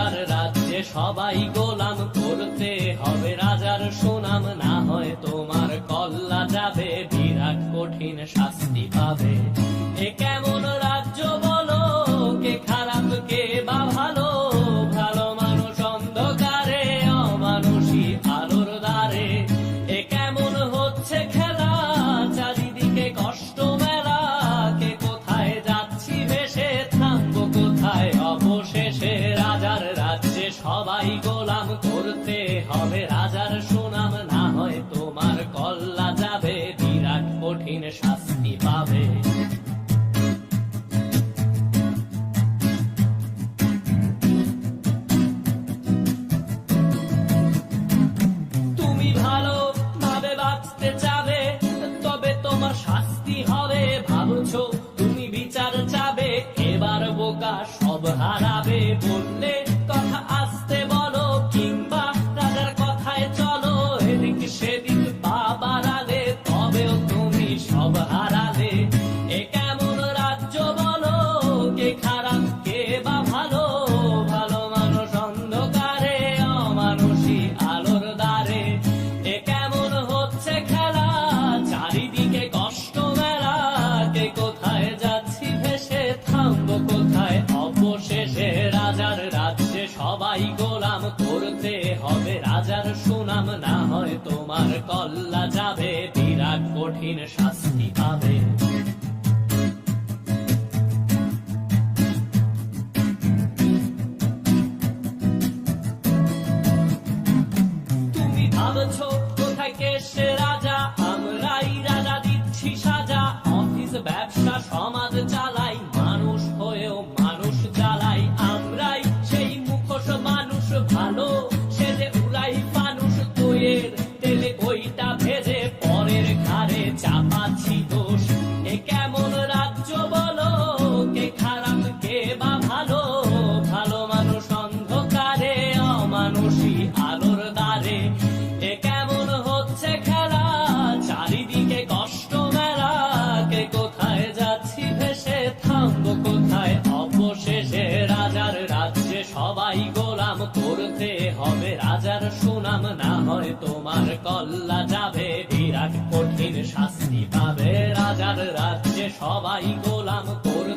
রাজার রাজ্যে সবাই গোলাম, করতে হবে রাজার সুনাম, না হয় তোমার কল্লা যাবে, বিরাট কঠিন শাস্তি পাবে। এ কেমন রাজ্য বলো, কে খারাপ কে বা ভালো, ভালো মানুষ অন্ধকারে, অমানুষী আলোর দ্বারে। এ কেমন হচ্ছে খেলা, চারিদিকে কষ্ট মেলা, কে কোথায় যাচ্ছি ভেসে, থামবো কোথায় অবশেষে। রাজার রাজ্যে সবাই গোলাম, করতে হবে রাজার সুনাম, না হয় তোমার কল্লা যাবে, বিরাট কঠিন শাস্তি পাবে। তুমি ভালো ভাবে বাঁচতে চাবে, তবে তোমার শাস্তি হবে। ভাবছো তুমি বিচার চাবে, এবার বোকা সব হারাবে। বললে কথা আসতে বলো, কিংবা রাজার কথায় চলো, এদিক সেদিক পা বাড়ালে, তবেও তুমি সব হারালে। এ কেমন রাজ্য বলো, কে খারাপ কে বা ভালো, ভালো মানুষ অন্ধকারে, অমানুষী আলোর দ্বারে। এ কেমন হচ্ছে খেলা, চারিদিকে কষ্ট মেলা, কে কোথায় যাচ্ছি ভেসে, থামবো কোথায় অবশেষে। রাজার রাজ্যে সবাই গোলাম, করতে হবে রাজার সুনাম, না হয় তোমার কল্লা যাবে, বিরাট কঠিন শাস্তি পাবে। তুমি ভাবছো কোথায় কে সে রাজা, আমরাই রাজা দিচ্ছি সাজা। অফিস ব্যবসা সমাজ চালাই, মানুষ হয়েও মানুষ জ্বালাই। আমরাই সেই মুখোশ মানুষ ভালো, সেজে উড়াই মানুষ দইয়ের তেলে বইটা ভেজে, পরের ঘাড়ে চাপাচ্ছি দোষ। এ কেমন রাজ্য বলো, কে খারাপ কে বা ভালো, ভালো মানুষ অন্ধকারে, অমানুষী আলোর দ্বারে। এ কেমন হচ্ছে খেলা, চারিদিকে কষ্ট মেলা, কে কোথায় যাচ্ছি ভেসে, থামবো কোথায় অবশেষে। রাজার রাজ্যে সবাই গোলাম, করতে হবে রাজার সুনাম, না হয় তোমার কল্লা যাবে, বিরাট কঠিন শাস্তি পাবে। রাজার রাজ্যে সবাই গোলাম, করতে